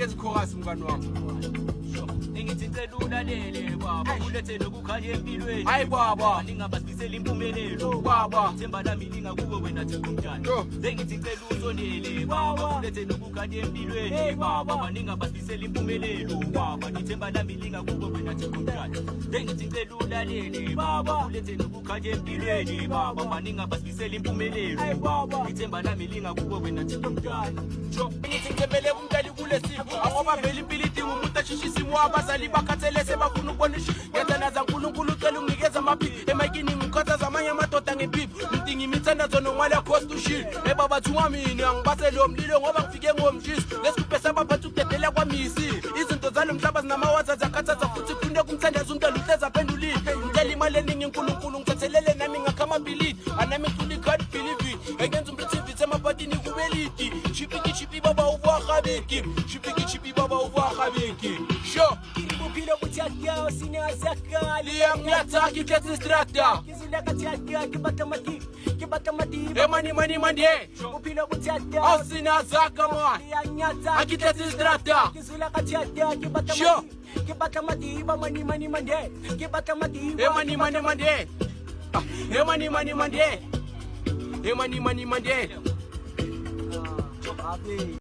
nikeze chorus mngani wami. Ngithicela ulalele baba ulethe lokukhanya empilweni hayi baba ningabasisela impumelelo baba ithemba lami lingakuwe wena Thixo mjani ngithicela usondele baba ulethe lokukhanya empilweni baba ningabasisela impumelelo baba ithemba lami lingakuwe wena Thixo mjani ngithicela ulalele baba ulethe lokukhanya empilweni baba ningabasisela impumelelo baba ithemba lami lingakuwe wena Thixo mjani ngithicemele kumntali kulesipho ngoba vele impilo idinga umuntu ashishisa abazali bakhathele sebafuna ukubonisha ngezana zaNkulunkulu ucela unginikeza amaphiko emayikini ngikhathaza amanye amadoda ngephipho ngidinga imithandazo nongwala cost ushil ebaba thunga mina ngibase lo mlilo ngoba ngifike ngomshisi lesikuphe sabaphatha ukudedela kwamisi izinto zalomhlaba zinamawaza zakhathaza futhi kufuneka kumthandaza umuntu aluhleza phendulile ngicela imali eningi uNkulunkulu ngithathelele nami ngakhama bilidi anami ngicula ikhadi believe engenza umphithivithe emaphatini kubelidi chipi baba uvuakhabeki chipi baba uvuakhabeki sho Kilo kuchakia sinazakali ngiyataki kethi strata kizuleka chakia kibatamati mani upilo kuchakia asinazaka man nyata akitethi strata kizuleka chakia kibatamati mani mande kibatamati mani mande